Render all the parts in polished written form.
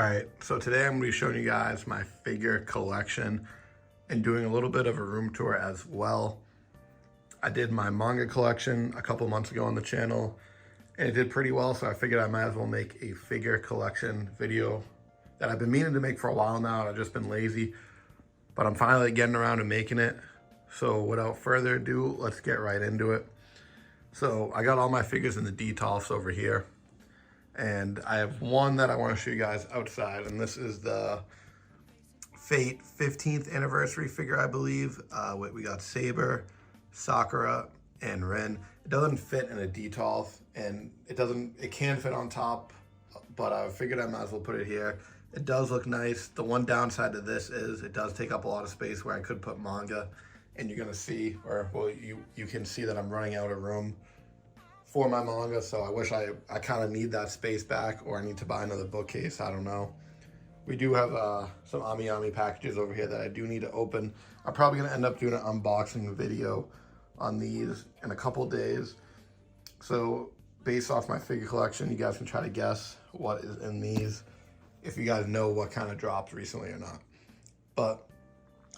Alright, so today I'm going to be showing you guys my figure collection and doing a little bit of a room tour as well. I did my manga collection a couple months ago on the channel and it did pretty well, so I figured I might as well make a figure collection video that I've been meaning to make for a while now. I've just been lazy, but I'm finally getting around to making it. So without further ado, let's get right into it. So I got all my figures in the detolfs over here. And I have one that I want to show you guys outside, and this is the Fate 15th anniversary figure, I believe. We got Saber, Sakura, and Rin. It doesn't fit in a detolf, and it can fit on top, but I figured I might as well put it here. It does look nice. The one downside to this is it does take up a lot of space where I could put manga, and you're gonna see, or well, you can see that I'm running out of room for my manga, so I wish I kind of need that space back, or I need to buy another bookcase. I don't know. We do have some Ami packages over here that I do need to open. I'm probably gonna end up doing an unboxing video on these in a couple days. So based off my figure collection, you guys can try to guess what is in these, if you guys know what kind of dropped recently or not. But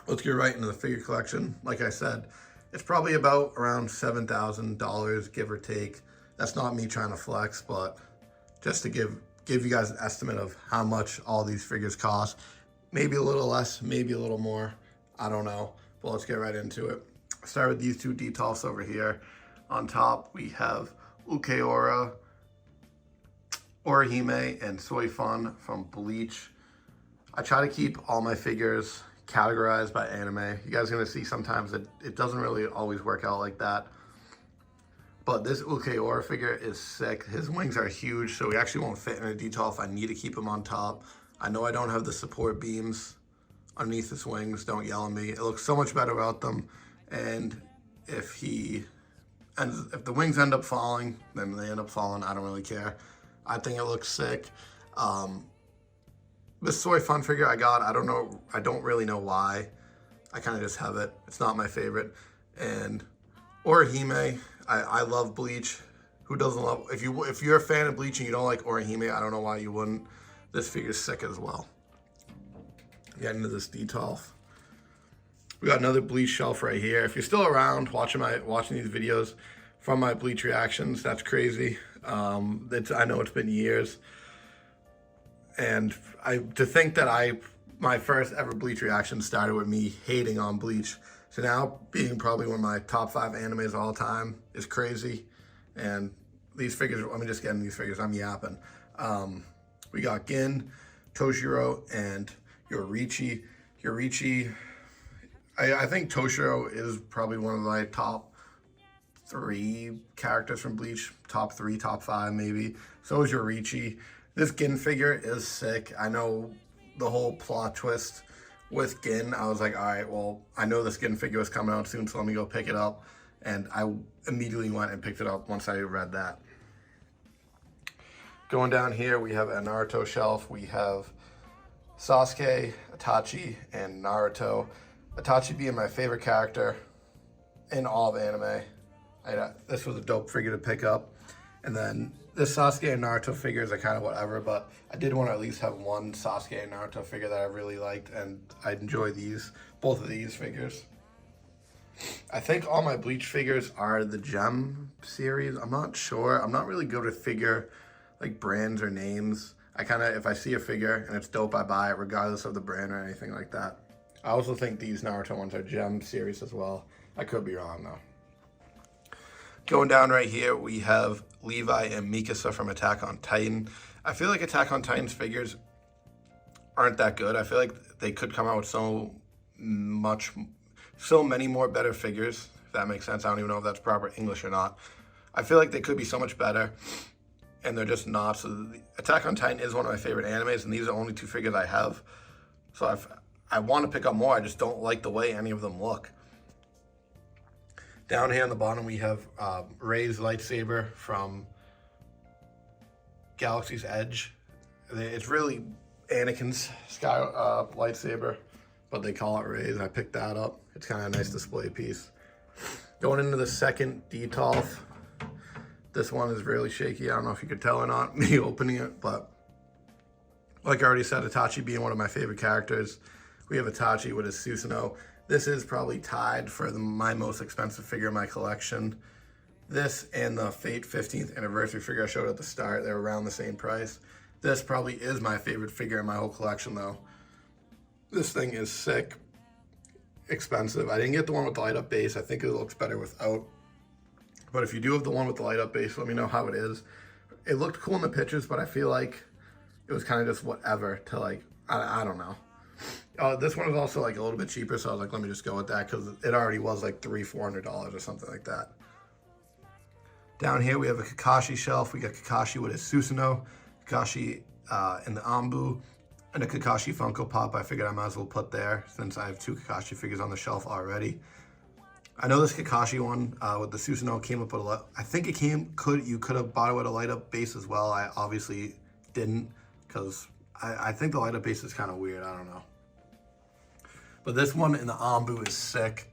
let's get right into the figure collection. Like I said, it's probably about around $7,000, give or take. That's not me trying to flex, but just to give you guys an estimate of how much all these figures cost. Maybe a little less, maybe a little more. I don't know, but let's get right into it. Start with these two detolfs over here. On top, we have Ukeora, Orihime, and Soifun from Bleach. I try to keep all my figures categorized by anime. You guys are gonna see sometimes that it doesn't really always work out like that. But this Ukeora figure is sick. His wings are huge, so he actually won't fit in a detolf. I need to keep him on top. I know I don't have the support beams underneath his wings. Don't yell at me. It looks so much better without them. And if the wings end up falling, then they end up falling. I don't really care. I think it looks sick. This Soy Fun figure I got, I don't really know why. I kind of just have it. It's not my favorite. And Orihime, I love Bleach. Who doesn't love, if you're a fan of Bleach and you don't like Orihime, I don't know why you wouldn't. This figure's sick as well. Get into this detolf. We got another Bleach shelf right here. If you're still around watching these videos from my Bleach reactions, that's crazy. I know it's been years. And to think that my first ever Bleach reaction started with me hating on Bleach. So now being probably one of my top 5 animes of all time is crazy. And these figures, let me just get into these figures, I'm yapping. We got Gin, Toshiro, and Yoriichi. Yoriichi, I think Toshiro is probably one of my top 3 characters from Bleach. Top 3, top 5 maybe. So is Yoriichi. This Gin figure is sick. I know the whole plot twist with Gin. I was like, all right, well, I know this Gin figure is coming out soon, so let me go pick it up. And I immediately went and picked it up once I read that. Going down here, we have a Naruto shelf. We have Sasuke, Itachi, and Naruto. Itachi being my favorite character in all of anime. This was a dope figure to pick up. And then this Sasuke and Naruto figures are kind of whatever, but I did want to at least have one Sasuke and Naruto figure that I really liked, and I enjoy both of these figures. I think all my Bleach figures are the Gem series. I'm not sure. I'm not really good with figure like brands or names. If I see a figure and it's dope, I buy it regardless of the brand or anything like that. I also think these Naruto ones are Gem series as well. I could be wrong though. Going down right here, we have Levi and Mikasa from Attack on Titan. I feel like Attack on Titan's figures aren't that good. I feel like they could come out with so many more better figures, if that makes sense. I don't even know if that's proper English or not. I feel like they could be so much better, and they're just not. So Attack on Titan is one of my favorite animes, and these are the only 2 figures I have. So I want to pick up more. I just don't like the way any of them look. Down here on the bottom, we have Rey's lightsaber from Galaxy's Edge. It's really Anakin's lightsaber, but they call it Rey's. I picked that up. It's kind of a nice display piece. Going into the second detolf. This one is really shaky. I don't know if you could tell or not, me opening it, but Like I already said, Itachi being one of my favorite characters. We have Itachi with his Susanoo. This is probably tied for my most expensive figure in my collection. This and the Fate 15th anniversary figure I showed at the start, they're around the same price. This probably is my favorite figure in my whole collection though. This thing is sick, expensive. I didn't get the one with the light up base. I think it looks better without. But if you do have the one with the light up base, let me know how it is. It looked cool in the pictures, but I feel like it was kind of just whatever to like, I don't know. This one is also like a little bit cheaper, so I was like, let me just go with that because it already was like $300-$400 or something like that. Down here we have a Kakashi shelf. We got Kakashi with his Susanoo, Kakashi in the Ambu, and a Kakashi Funko Pop. I figured I might as well put there since I have 2 Kakashi figures on the shelf already. I know this Kakashi one with the Susanoo came up with a lot. I think it you could have bought it with a light up base as well. I obviously didn't because I think the light up base is kind of weird. I don't know. But this one in the Ambu is sick.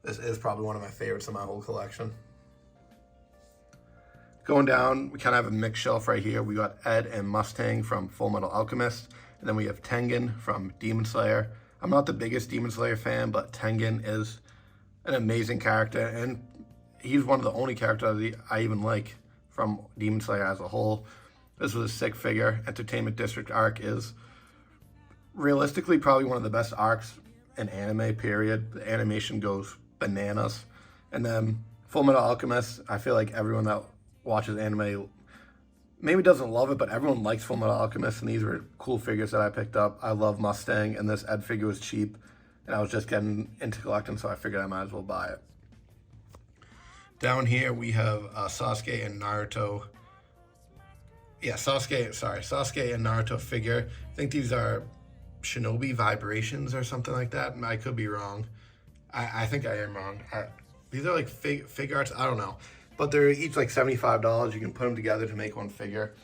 This is probably one of my favorites in my whole collection. Going down, we kind of have a mixed shelf right here. We got Ed and Mustang from Full Metal Alchemist. And then we have Tengen from Demon Slayer. I'm not the biggest Demon Slayer fan, but Tengen is an amazing character. And he's one of the only characters I even like from Demon Slayer as a whole. This was a sick figure. Entertainment District arc is realistically probably one of the best arcs in anime, period. The animation goes bananas. And then Full Metal Alchemist, I feel like everyone that watches anime maybe doesn't love it, but everyone likes Full Metal Alchemist, and these were cool figures that I picked up. I love Mustang, and this Ed figure was cheap, and I was just getting into collecting, so I figured I might as well buy it. Down here we have Sasuke and Naruto. Yeah, Sasuke and Naruto figure. I think these are Shinobi Vibrations or something like that. I could be wrong. I think I am wrong. These are like figure arts. I don't know. But they're each like $75. You can put them together to make one figure.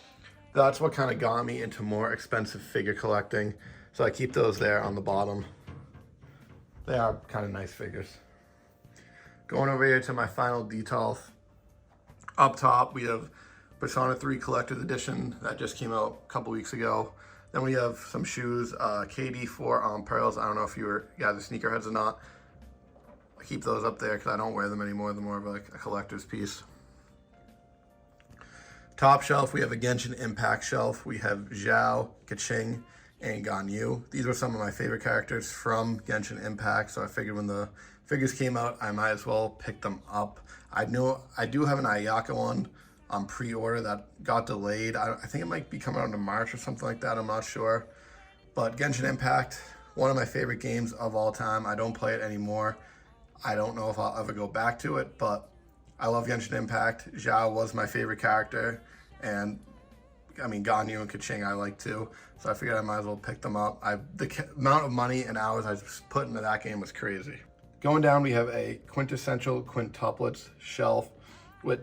That's what kind of got me into more expensive figure collecting. So I keep those there on the bottom. They are kind of nice figures. Going over here to my final details. Up top, we have Persona 3 Collector's Edition that just came out a couple weeks ago. Then we have some shoes, KD4 on Pearls. I don't know if you guys are sneakerheads or not. I keep those up there because I don't wear them anymore. They're more of like a collector's piece. Top shelf, we have a Genshin Impact shelf. We have Zhao, Keqing, and Ganyu. These were some of my favorite characters from Genshin Impact, so I figured when the figures came out, I might as well pick them up. I do have an Ayaka one on pre-order that got delayed. I think it might be coming out in March or something like that. I'm not sure. But Genshin Impact, one of my favorite games of all time. I don't play it anymore. I don't know if I'll ever go back to it, but I love Genshin Impact. Zhao was my favorite character, and I mean, Ganyu and Keqing I like too, so I figured I might as well pick them up. The amount of money and hours I put into that game was crazy. Going down, we have a quintessential quintuplets shelf with,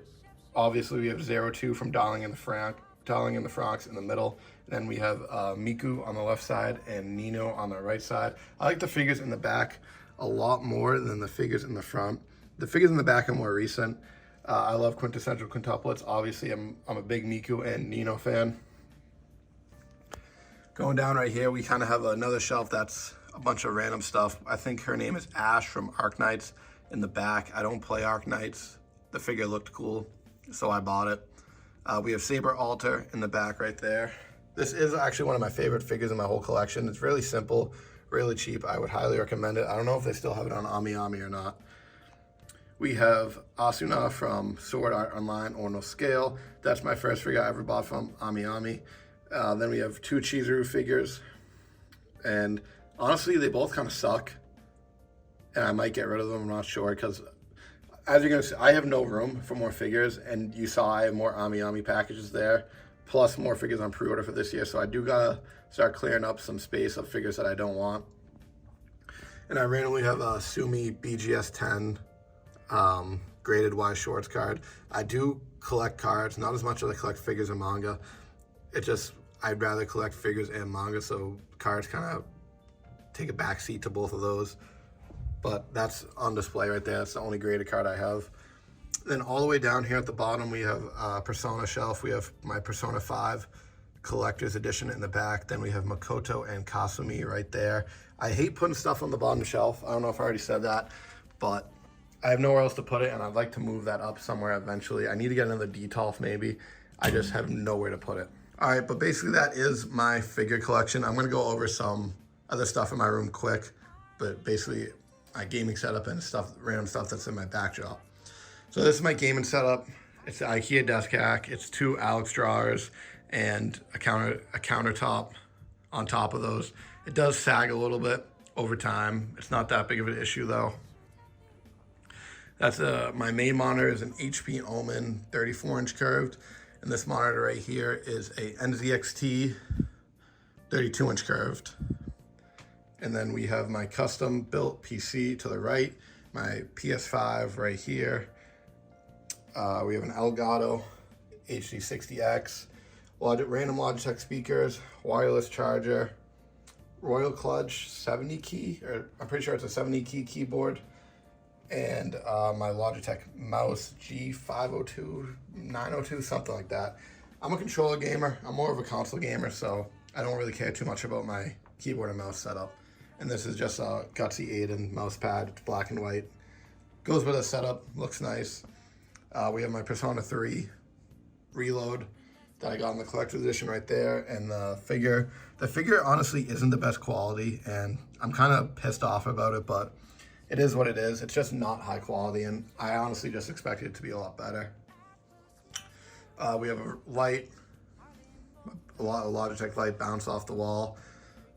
obviously, we have 02 from Darling in the Franxx in the middle. Then we have Miku on the left side and Nino on the right side. I like the figures in the back a lot more than the figures in the front. The figures in the back are more recent. I love quintessential quintuplets. Obviously, I'm a big Miku and Nino fan. Going down right here, we kind of have another shelf that's a bunch of random stuff. I think her name is Ash from Arknights in the back. I don't play Arknights. The figure looked cool, so I bought it. We have Saber Alter in the back right there. This is actually one of my favorite figures in my whole collection. It's really simple, really cheap. I would highly recommend it. I don't know if they still have it on Ami Ami or not. We have Asuna from Sword Art Online or No Scale. That's my first figure I ever bought from Ami Ami. Then we have 2 Chizuru figures. And honestly, they both kind of suck. And I might get rid of them, I'm not sure. Because as you're going to see, I have no room for more figures. And you saw I have more Ami Ami packages there. Plus more figures on pre-order for this year. So I do got to start clearing up some space of figures that I don't want. And I randomly have a Sumi BGS 10 graded Y Shorts card. I do collect cards, not as much as I collect figures and manga. It just, I'd rather collect figures and manga, so cards kind of take a backseat to both of those. But that's on display right there. That's the only graded card I have. Then all the way down here at the bottom, we have Persona shelf. We have my Persona 5 collector's edition in the back. Then we have Makoto and Kasumi right there. I hate putting stuff on the bottom shelf. I don't know if I already said that, but I have nowhere else to put it, and I'd like to move that up somewhere eventually. I need to get another Detolf maybe. I just have nowhere to put it. All right, but basically that is my figure collection. I'm gonna go over some other stuff in my room quick, but basically my gaming setup and stuff, random stuff that's in my backdrop. So this is my gaming setup. It's the IKEA desk hack. It's 2 Alex drawers and a countertop on top of those. It does sag a little bit over time. It's not that big of an issue though. That's my main monitor is an HP Omen 34-inch curved, and this monitor right here is a NZXT 32-inch curved. And then we have my custom built PC to the right, my PS5 right here. We have an Elgato HD60X, random Logitech speakers, wireless charger, Royal Clutch 70 key, or I'm pretty sure it's a 70 key keyboard, and my Logitech mouse G502, 902, something like that. I'm a controller gamer. I'm more of a console gamer, so I don't really care too much about my keyboard and mouse setup. And this is just a Gutsy Aiden mouse pad. It's black and white. Goes with a setup, looks nice. We have my Persona 3 Reload that I got in the collector's edition right there, and the figure. The figure honestly isn't the best quality, and I'm kind of pissed off about it, but it is what it is. It's just not high quality, and I honestly just expected it to be a lot better. We have a light, a Logitech light bounce off the wall,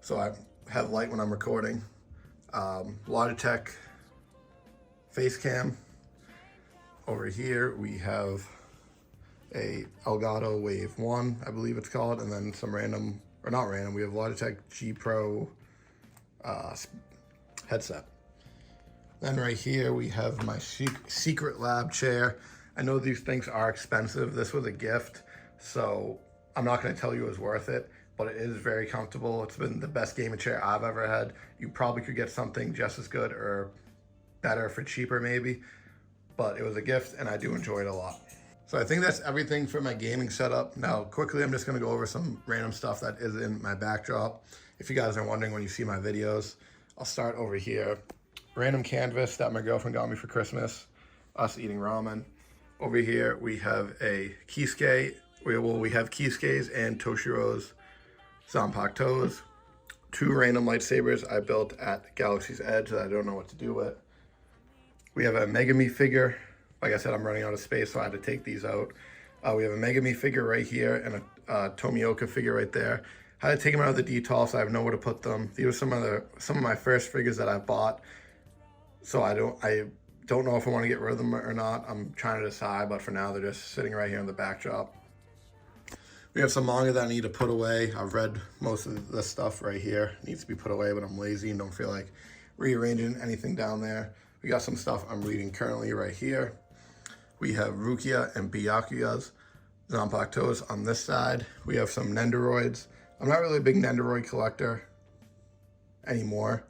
so I have light when I'm recording. Logitech face cam. Over here we have a Elgato Wave 1, I believe it's called, and then some random, or not random, we have Logitech G Pro headset. Then right here we have my Secret Lab chair. I know these things are expensive. This was a gift, so I'm not going to tell you it was worth it, but it is very comfortable. It's been the best gaming chair I've ever had. You probably could get something just as good or better for cheaper maybe, but it was a gift and I do enjoy it a lot. So I think that's everything for my gaming setup. Now quickly, I'm just going to go over some random stuff that is in my backdrop. If you guys are wondering when you see my videos, I'll start over here. Random canvas that my girlfriend got me for Christmas, us eating ramen. Over here we have a Kisuke. We have Kisuke's and Toshiro's Zanpakutos. 2 random lightsabers I built at Galaxy's Edge that I don't know what to do with. We have a Megami figure. Like I said, I'm running out of space, so I had to take these out. We have a Megami figure right here and a Tomioka figure right there. I had to take them out of the Detolf, so I have nowhere to put them. These are some of my first figures that I bought, so I don't know if I want to get rid of them or not. I'm trying to decide, but for now they're just sitting right here in the backdrop. We have some manga that I need to put away. I've read most of this stuff right here. It needs to be put away, but I'm lazy and don't feel like rearranging anything down there. We got some stuff I'm reading currently right here. We have Rukia and Byakuya's Zanpakutos on this side. We have some Nendoroids. I'm not really a big Nendoroid collector anymore.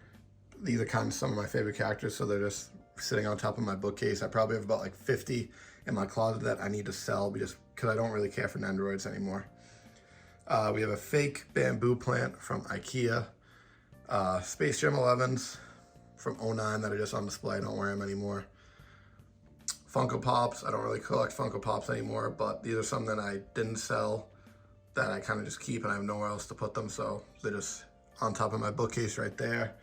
These are kind of some of my favorite characters, so they're just sitting on top of my bookcase. I probably have about like 50 in my closet that I need to sell because I don't really care for Nendoroids anymore. We have a fake bamboo plant from IKEA. Space Jam 11s from 09 that are just on display. I don't wear them anymore. Funko Pops. I don't really collect Funko Pops anymore, but these are some that I didn't sell that I kind of just keep and I have nowhere else to put them, so they're just on top of my bookcase right there.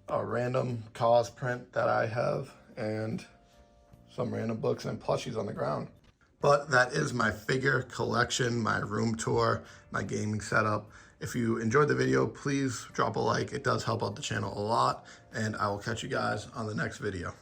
A random Cause print that I have and some random books and plushies on the ground. But that is my figure collection, my room tour, my gaming setup. If you enjoyed the video, please drop a like. It does help out the channel a lot, and I will catch you guys on the next video.